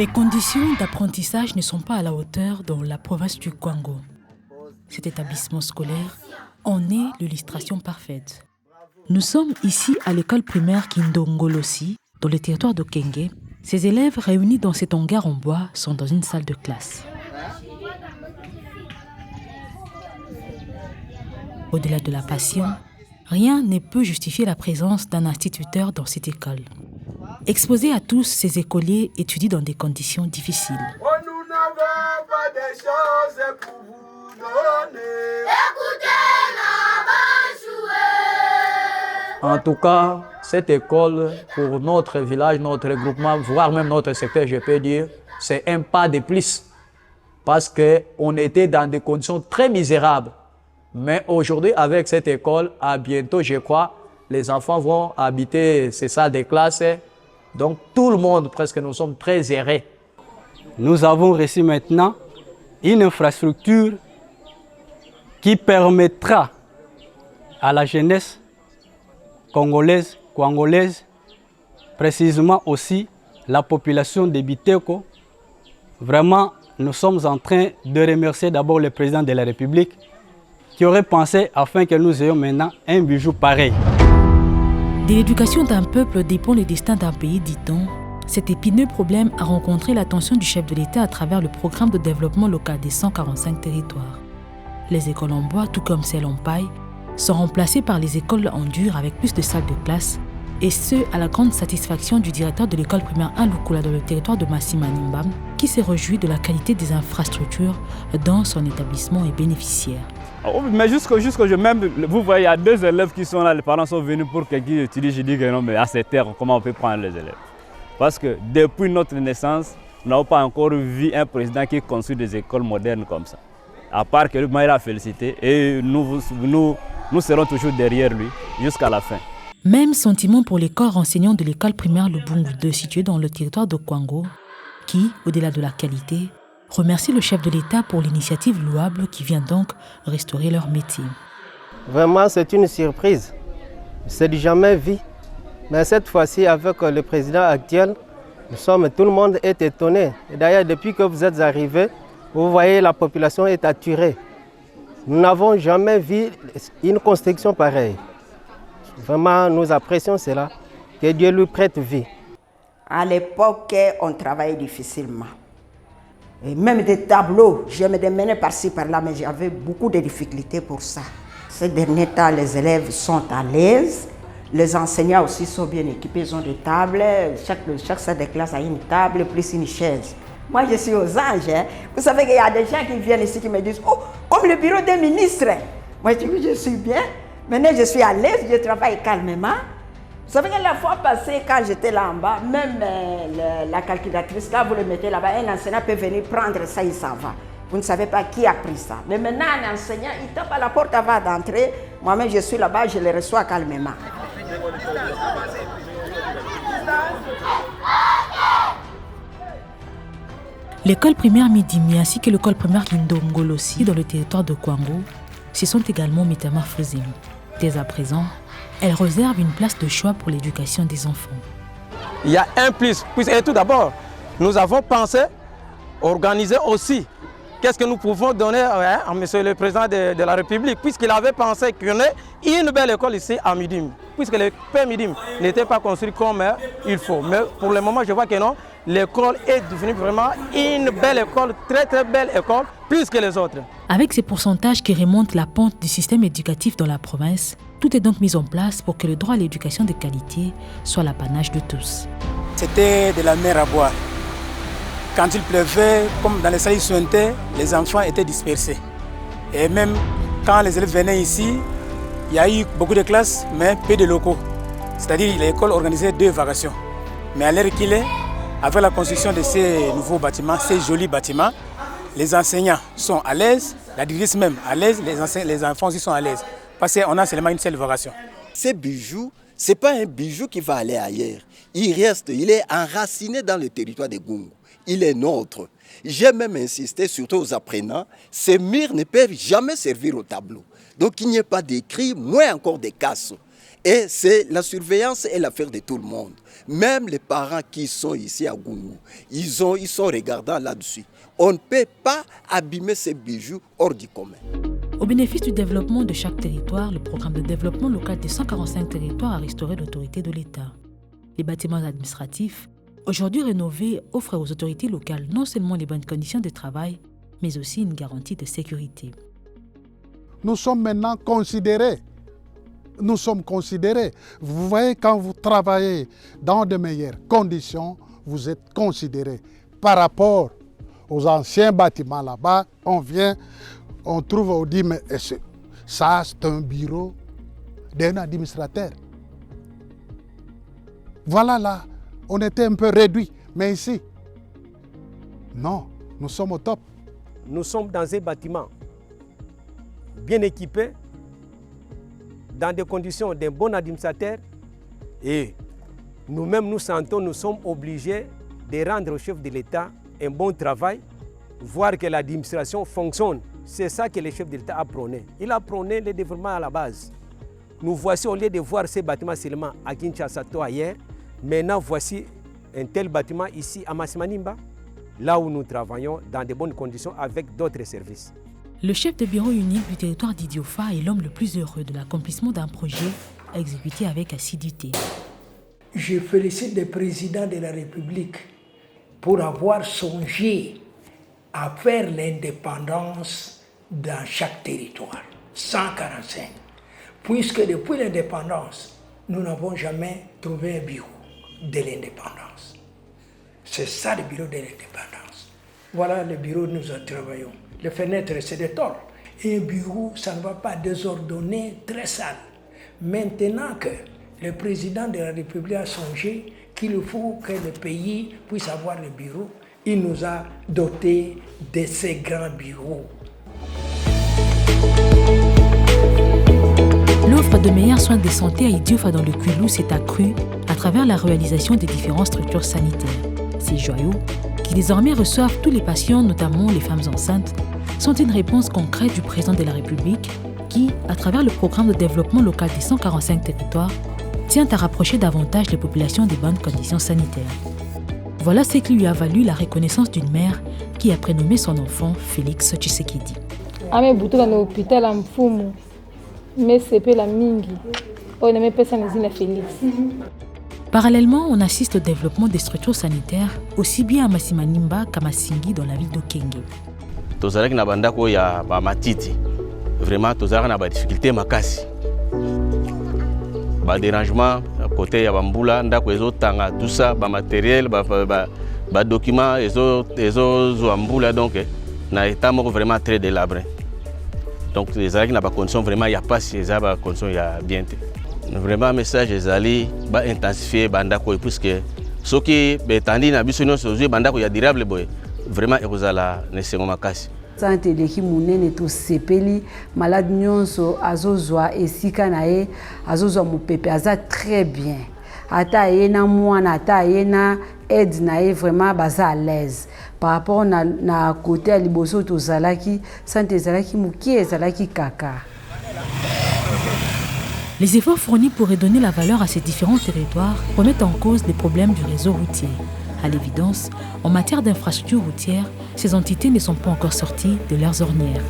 Les conditions d'apprentissage ne sont pas à la hauteur dans la province du Kwango. Cet établissement scolaire en est l'illustration parfaite. Nous sommes ici à l'école primaire Kindongolosi, dans le territoire de Kenge. Ces élèves réunis dans cet hangar en bois sont dans une salle de classe. Au-delà de la passion, rien ne peut justifier la présence d'un instituteur dans cette école. Exposés à tous, ces écoliers étudient dans des conditions difficiles. Nous n'avons pas des choses pour vous donner. En tout cas, cette école, pour notre village, notre regroupement, voire même notre secteur, je peux dire, c'est un pas de plus. Parce qu'on était dans des conditions très misérables. Mais aujourd'hui, avec cette école, à bientôt, je crois, les enfants vont habiter ces salles de classe. Donc, tout le monde, presque, nous sommes très heureux. Nous avons reçu maintenant une infrastructure qui permettra à la jeunesse congolaise, précisément aussi la population de Biteko. Vraiment, nous sommes en train de remercier d'abord le président de la République qui aurait pensé afin que nous ayons maintenant un bijou pareil. De l'éducation d'un peuple dépend le destin d'un pays, dit-on. Cet épineux problème a rencontré l'attention du chef de l'État à travers le programme de développement local des 145 territoires. Les écoles en bois, tout comme celles en paille, sont remplacées par les écoles en dur avec plus de salles de classe, et ce, à la grande satisfaction du directeur de l'école primaire Alukula dans le territoire de Massima-Nimbam, qui s'est réjoui de la qualité des infrastructures dont son établissement est bénéficiaire. Mais jusqu'au même, vous voyez, il y a 2 élèves qui sont là, les parents sont venus pour qu'ils étudient. Je dis que non, mais à cette heure, comment on peut prendre les élèves? Parce que depuis notre naissance, nous n'avons pas encore vu un président qui construit des écoles modernes comme ça. À part que lui, il a félicité et nous serons toujours derrière lui jusqu'à la fin. Même sentiment pour les corps enseignants de l'école primaire Lubungu 2 située dans le territoire de Kwango, qui, au-delà de la qualité, remercie le chef de l'État pour l'initiative louable qui vient donc restaurer leur métier. Vraiment, c'est une surprise. C'est du jamais vu. Mais cette fois-ci, avec le président actuel, tout le monde est étonné. Et d'ailleurs, depuis que vous êtes arrivés, vous voyez, la population est attirée. Nous n'avons jamais vu une construction pareille. Vraiment, nous apprécions cela. Que Dieu lui prête vie. À l'époque, on travaillait difficilement. Et même des tableaux, je me démenais par-ci, par-là, mais j'avais beaucoup de difficultés pour ça. Ces derniers temps, les élèves sont à l'aise. Les enseignants aussi sont bien équipés, ils ont des tables. Chaque salle de classe a une table plus une chaise. Moi, je suis aux anges. Hein. Vous savez qu'il y a des gens qui viennent ici qui me disent « Oh, comme le bureau des ministres !» Moi, je dis « Oui, je suis bien. Maintenant, je suis à l'aise, je travaille calmement. » Vous savez que la fois passée, quand j'étais là en bas, même la calculatrice, là, vous le mettez là-bas, un enseignant peut venir prendre ça, il s'en va. Vous ne savez pas qui a pris ça. Mais maintenant, un enseignant, il tape à la porte avant d'entrer. Moi-même, je suis là-bas, je le reçois calmement. L'école primaire Midimi ainsi que l'école primaire Kindongolosi dans le territoire de Kwango se sont également métamorphosées. Dès à présent, elles réservent une place de choix pour l'éducation des enfants. Il y a un plus. Et tout d'abord, nous avons pensé organiser aussi. Qu'est-ce que nous pouvons donner à monsieur le président de la République, puisqu'il avait pensé qu'on ait une belle école ici à Midim, puisque le Père Midim n'était pas construit comme il faut. Mais pour le moment, je vois que non, l'école est devenue vraiment une belle école, très très belle école, plus que les autres. Avec ces pourcentages qui remontent la pente du système éducatif dans la province, tout est donc mis en place pour que le droit à l'éducation de qualité soit l'apanage de tous. C'était de la mer à boire. Quand il pleuvait, comme dans les salles sointantes, les enfants étaient dispersés. Et même quand les élèves venaient ici, il y a eu beaucoup de classes, mais peu de locaux. C'est-à-dire l'école organisait 2 vacations. Mais à l'heure qu'il est, avec la construction de ces nouveaux bâtiments, ces jolis bâtiments, les enseignants sont à l'aise, la directrice même à l'aise, les enfants aussi sont à l'aise. Parce qu'on a seulement une seule vacation. Ces bijoux, ce n'est pas un bijou qui va aller ailleurs. Il reste, il est enraciné dans le territoire de Gungu. Il est nôtre. J'ai même insisté, surtout aux apprenants, ces murs ne peuvent jamais servir au tableau. Donc il n'y a pas d'écrit, moins encore des casses. Et c'est la surveillance est l'affaire de tout le monde. Même les parents qui sont ici à Gungu, ils sont regardants là-dessus. On ne peut pas abîmer ces bijoux hors du commun. Au bénéfice du développement de chaque territoire, le programme de développement local des 145 territoires a restauré l'autorité de l'État. Les bâtiments administratifs, aujourd'hui rénovés, offrent aux autorités locales non seulement les bonnes conditions de travail, mais aussi une garantie de sécurité. Nous sommes maintenant considérés. Nous sommes considérés. Vous voyez, quand vous travaillez dans de meilleures conditions, vous êtes considérés. Par rapport aux anciens bâtiments là-bas, on trouve, on dit, mais ça c'est un bureau d'un administrateur. Voilà là, on était un peu réduit, mais ici, non, nous sommes au top. Nous sommes dans un bâtiment bien équipé, dans des conditions d'un bon administrateur, et nous-mêmes nous sentons, nous sommes obligés de rendre au chef de l'État un bon travail, voir que l'administration fonctionne. C'est ça que le chef de l'État a prôné. Il a prôné le développement à la base. Nous voici, au lieu de voir ces bâtiments seulement à Kinshasa ou ailleurs, maintenant voici un tel bâtiment ici à Masimanimba, là où nous travaillons dans de bonnes conditions avec d'autres services. Le chef de bureau unique du territoire d'Idiofa est l'homme le plus heureux de l'accomplissement d'un projet exécuté avec assiduité. Je félicite le président de la République pour avoir songé à faire l'indépendance dans chaque territoire, 145. Puisque depuis l'indépendance, nous n'avons jamais trouvé un bureau de l'indépendance. C'est ça le bureau de l'indépendance. Voilà le bureau où nous travaillons. Les fenêtres, c'est des tôles. Et un bureau, ça ne va pas désordonner, très sale. Maintenant que le président de la République a songé qu'il faut que le pays puisse avoir le bureau, il nous a dotés de ces grands bureaux. L'offre de meilleurs soins de santé à Idiofa dans le Kwilu s'est accrue à travers la réalisation des différentes structures sanitaires. Ces joyaux, qui désormais reçoivent tous les patients, notamment les femmes enceintes, sont une réponse concrète du président de la République qui, à travers le programme de développement local des 145 territoires, tient à rapprocher davantage les populations des bonnes conditions sanitaires. Voilà ce qui lui a valu la reconnaissance d'une mère qui a prénommé son enfant Félix Tshisekedi. Parallèlement, on assiste au développement des structures sanitaires aussi bien à Masimanimba qu'à Masingi dans la ville d'Okenge. Tozalaki na bandako ya ba matiti. Vraiment tozalaki na ba difficulté makasi. Ba dérangement côté ya bambula ndako ezotanga tout ça ba matériel ba documents ezo mbula donc na état moko vraiment très délabré. Donc ezalaki na ba condition vraiment ya passe eza ba condition ya bien te. Vraiment message ezali ba intensifier bandako puisque soki betandi na biso nyonso ozwi bandako ya durable boy vraiment ekozala nesengo makasi. Santé de kimunene to sepeli malade nyonso azozwa esika na ye azozwa mupepe aza très bien. Ata ye na mwana ata ye na aide na ye vraiment baza à l'aise. Par rapport na côté à liboso to zalaki santé zalaki muki ezalaki kaka. Les efforts fournis pour redonner la valeur à ces différents territoires remettent en cause les problèmes du réseau routier. À l'évidence, en matière d'infrastructures routières, ces entités ne sont pas encore sorties de leurs ornières.